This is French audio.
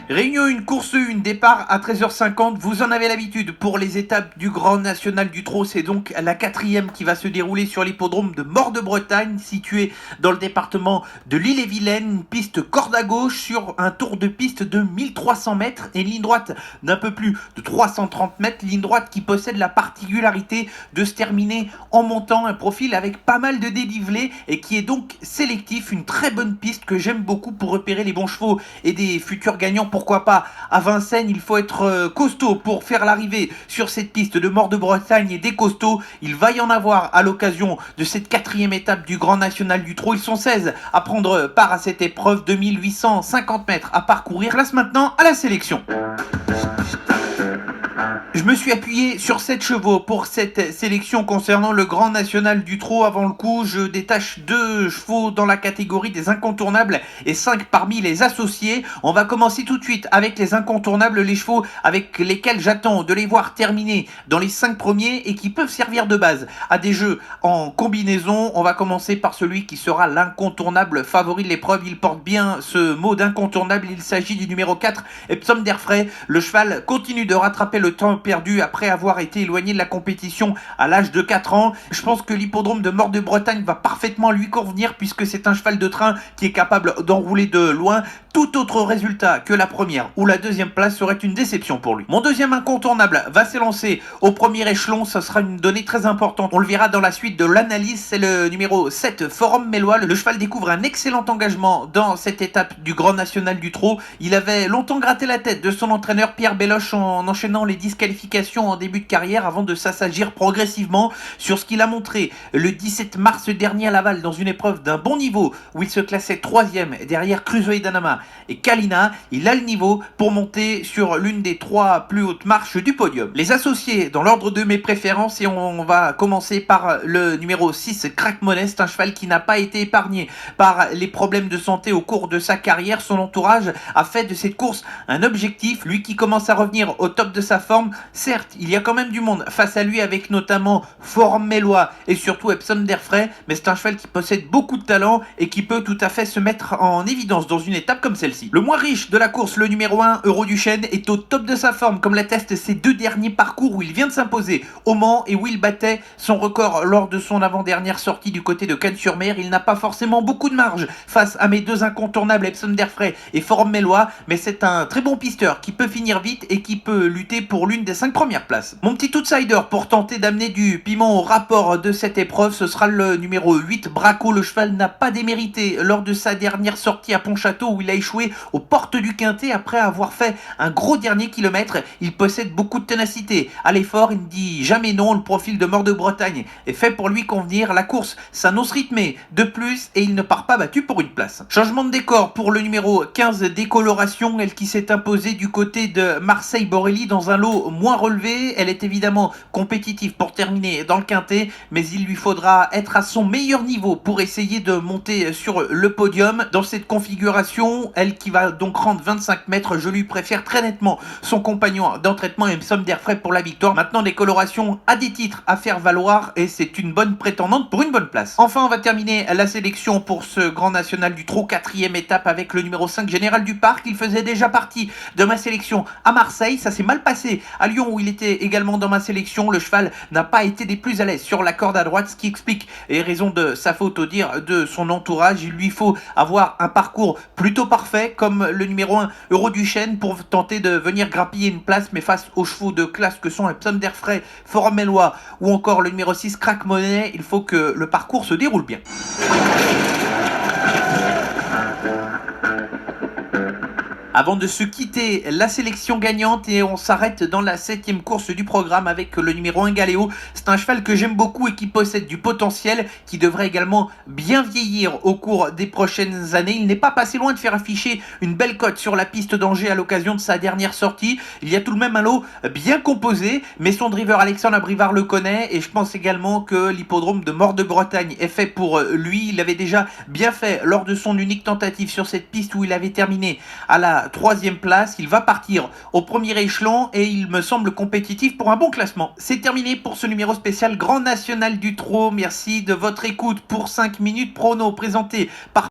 Réunion 1, course 1, départ à 13h50. Vous en avez l'habitude pour les étapes du Grand National du Trot. C'est donc la 4e qui va se dérouler sur l'hippodrome de Mort-de-Bretagne, situé dans le département de l'Ille-et-Vilaine. Une piste corde à gauche sur un tour de piste de 1300 mètres et une ligne droite d'un peu plus de 330 mètres. Ligne droite qui possède la particularité de se terminer en montant, un profil avec pas mal de dénivelé et qui est donc sélectif. Une très bonne piste que j'aime beaucoup pour repérer les bons chevaux et des futurs gagnants. Pourquoi pas à Vincennes, il faut être costaud pour faire l'arrivée sur cette piste de Mort-de-Bretagne, et des costauds, il va y en avoir à l'occasion de cette 4e étape du Grand National du Trot. Ils sont 16 à prendre part à cette épreuve de 1850 mètres à parcourir. Place maintenant à la sélection. Je me suis appuyé sur 7 chevaux pour cette sélection concernant le Grand National du Trot. Avant le coup, je détache 2 chevaux dans la catégorie des incontournables et 5 parmi les associés. On va commencer tout de suite avec les incontournables, les chevaux avec lesquels j'attends de les voir terminer dans les 5 premiers et qui peuvent servir de base à des jeux en combinaison. On va commencer par celui qui sera l'incontournable favori de l'épreuve. Il porte bien ce mot d'incontournable. Il s'agit du numéro 4, Epsom d'Airfray. Le cheval continue de rattraper le temps perdu après avoir été éloigné de la compétition à l'âge de 4 ans. Je pense que l'hippodrome de Mort-de-Bretagne va parfaitement lui convenir puisque c'est un cheval de train qui est capable d'enrouler de loin. Tout autre résultat que la première ou la 2e place serait une déception pour lui. Mon deuxième incontournable va s'élancer au premier échelon. Ce sera une donnée très importante. On le verra dans la suite de l'analyse. C'est le numéro 7, Forum Mélois. Le cheval découvre un excellent engagement dans cette étape du Grand National du Trot. Il avait longtemps gratté la tête de son entraîneur Pierre Belloche en enchaînant les disqualifications en début de carrière avant de s'assagir progressivement sur ce qu'il a montré le 17 mars dernier à Laval dans une épreuve d'un bon niveau où il se classait 3e derrière Crusoe Danama et Kalina. Il a le niveau pour monter sur l'une des 3 plus hautes marches du podium. Les associés dans l'ordre de mes préférences, et on va commencer par le numéro 6, Crack Money. Un cheval qui n'a pas été épargné par les problèmes de santé au cours de sa carrière. Son entourage a fait de cette course un objectif. Lui qui commence à revenir au top de sa forme. Certes, il y a quand même du monde face à lui avec notamment Forum Mélois et surtout Epsom d'Airfray, mais c'est un cheval qui possède beaucoup de talent et qui peut tout à fait se mettre en évidence dans une étape comme celle-ci. Le moins riche de la course, le numéro 1, Euro du Chêne, est au top de sa forme comme l'attestent ses 2 derniers parcours où il vient de s'imposer au Mans et où il battait son record lors de son avant-dernière sortie du côté de Cannes-sur-Mer. Il n'a pas forcément beaucoup de marge face à mes 2 incontournables, Epsom d'Airfray et Forum Mélois, mais c'est un très bon pisteur qui peut finir vite et qui peut lutter pour l'une des 5 premières places. Mon petit outsider pour tenter d'amener du piment au rapport de cette épreuve, ce sera le numéro 8, Braco. Le cheval n'a pas démérité lors de sa dernière sortie à Pontchâteau où il a échoué aux portes du Quintet après avoir fait un gros dernier kilomètre. Il possède beaucoup de ténacité. À l'effort, il ne dit jamais non. Le profil de Mort-de-Bretagne est fait pour lui convenir. La course s'annonce rythmée de plus et il ne part pas battu pour une place. Changement de décor pour le numéro 15, Décoloration, elle qui s'est imposée du côté de Marseille-Borelli dans un lot moins relevé. Elle est évidemment compétitive pour terminer dans le Quintet, mais il lui faudra être à son meilleur niveau pour essayer de monter sur le podium. Dans cette configuration, elle qui va donc rendre 25 mètres, je lui préfère très nettement son compagnon d'entraînement Epsom d'Airfray pour la victoire. Maintenant, Décoloration a des titres à faire valoir et c'est une bonne prétendante pour une bonne place. Enfin, on va terminer la sélection pour ce Grand National du Trot, 4e étape avec le numéro 5, Général du Parc. Il faisait déjà partie de ma sélection à Marseille. Ça s'est mal passé à Lyon où il était également dans ma sélection. Le cheval n'a pas été des plus à l'aise sur la corde à droite, ce qui explique les raisons de sa faute au dire de son entourage. Il lui faut avoir un parcours plutôt parfait comme le numéro 1, Euro du Chêne, pour tenter de venir grappiller une place, mais face aux chevaux de classe que sont Epsom d'Airfray, Forum Mélois ou encore le numéro 6, Crack Money, il faut que le parcours se déroule bien. Avant de se quitter, la sélection gagnante, et on s'arrête dans la 7e course du programme avec le numéro 1, Galéo. C'est un cheval que j'aime beaucoup et qui possède du potentiel, qui devrait également bien vieillir au cours des prochaines années. Il n'est pas passé loin de faire afficher une belle cote sur la piste d'Angers à l'occasion de sa dernière sortie. Il y a tout de même un lot bien composé, mais son driver Alexandre Abrivard le connaît et je pense également que l'hippodrome de Mort-de-Bretagne est fait pour lui. Il avait déjà bien fait lors de son unique tentative sur cette piste où il avait terminé à la 3e place. Il va partir au premier échelon et il me semble compétitif pour un bon classement. C'est terminé pour ce numéro spécial Grand National du Trot. Merci de votre écoute pour 5 minutes prono présenté par